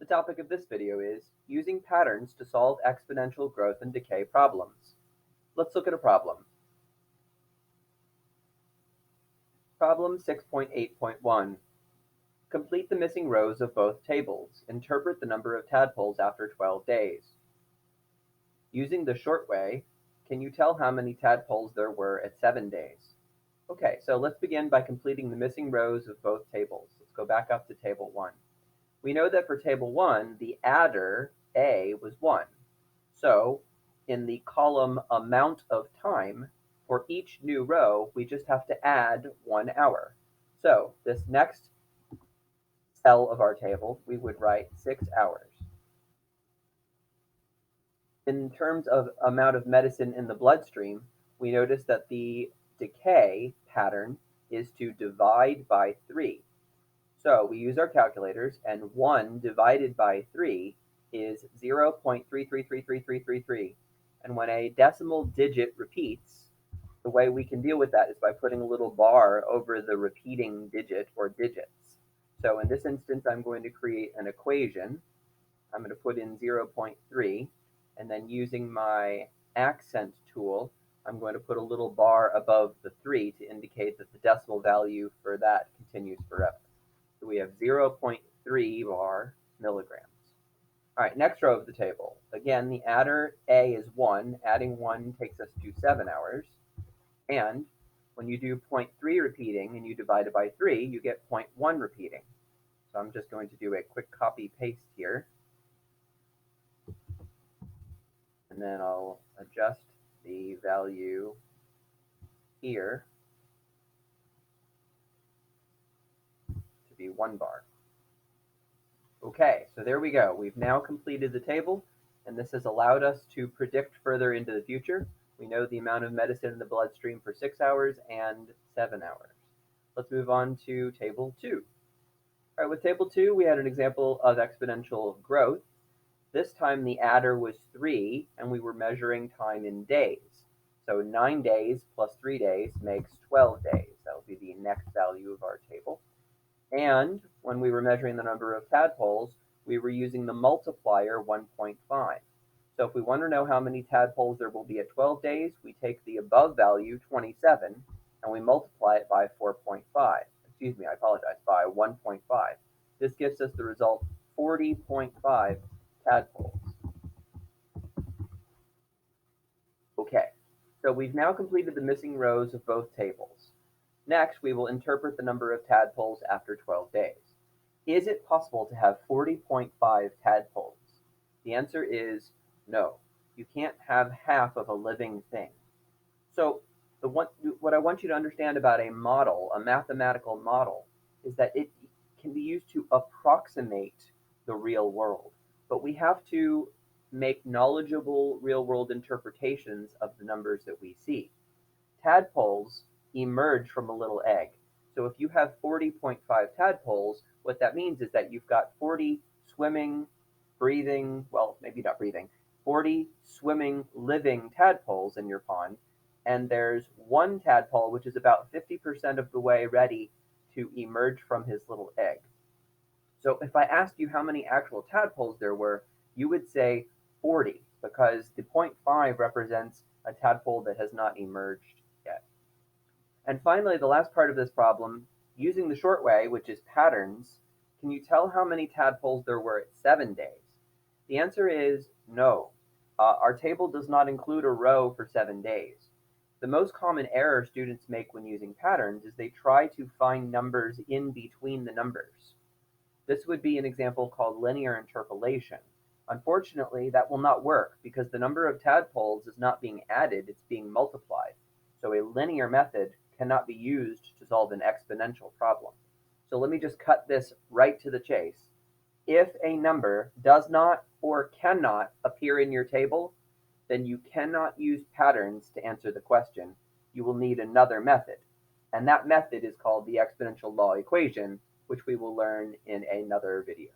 The topic of this video is using patterns to solve exponential growth and decay problems. Let's look at a problem. Problem 6.8.1. Complete the missing rows of both tables. Interpret the number of tadpoles after 12 days. Using the short way, can you tell how many tadpoles there were at 7 days? Okay, so let's begin by completing the missing rows of both tables. Let's go back up to table 1. We know that for table 1, the adder, A, was 1. So in the column amount of time, for each new row, we just have to add 1 hour. So this next cell of our table, we would write 6 hours. In terms of amount of medicine in the bloodstream, we notice that the decay pattern is to divide by 3. So we use our calculators, and 1 divided by 3 is 0.333333. And when a decimal digit repeats, the way we can deal with that is by putting a little bar over the repeating digit or digits. So in this instance, I'm going to create an equation. I'm going to put in 0.3, and then using my accent tool, I'm going to put a little bar above the 3 to indicate that the decimal value for that continues forever. So we have 0.3 bar milligrams. All right, next row of the table. Again, the adder A is 1. Adding 1 takes us to 7 hours. And when you do 0.3 repeating and you divide it by 3, you get 0.1 repeating. So I'm just going to do a quick copy paste here. And then I'll adjust the value here to be 1 bar. Okay, so there we go. We've now completed the table, and this has allowed us to predict further into the future. We know the amount of medicine in the bloodstream for 6 hours and 7 hours. Let's move on to table 2. All right, with table 2, we had an example of exponential growth. This time the adder was 3, and we were measuring time in days. So 9 days plus 3 days makes 12 days. That will be the next value of our table. And when we were measuring the number of tadpoles, we were using the multiplier 1.5. So if we want to know how many tadpoles there will be at 12 days, we take the above value, 27, and we multiply it by 4.5. Excuse me, I apologize, by 1.5. This gives us the result 40.5 tadpoles. Okay, so we've now completed the missing rows of both tables. Next, we will interpret the number of tadpoles after 12 days. Is it possible to have 40.5 tadpoles? The answer is no. You can't have half of a living thing. So what I want you to understand about a model, a mathematical model, is that it can be used to approximate the real world. But we have to make knowledgeable real-world interpretations of the numbers that we see. Tadpoles emerge from a little egg. So if you have 40.5 tadpoles, what that means is that you've got 40 swimming, breathing, well, maybe not breathing, 40 swimming, living tadpoles in your pond, and there's one tadpole which is about 50% of the way ready to emerge from his little egg. So if I asked you how many actual tadpoles there were, you would say 40, because the 0.5 represents a tadpole that has not emerged yet. And finally, the last part of this problem, using the short way, which is patterns, can you tell how many tadpoles there were at 7 days? The answer is no. Our table does not include a row for 7 days. The most common error students make when using patterns is they try to find numbers in between the numbers. This would be an example called linear interpolation. Unfortunately, that will not work because the number of tadpoles is not being added, it's being multiplied. So a linear method cannot be used to solve an exponential problem. So let me just cut this right to the chase. If a number does not or cannot appear in your table, then you cannot use patterns to answer the question. You will need another method. And that method is called the exponential law equation, which we will learn in another video.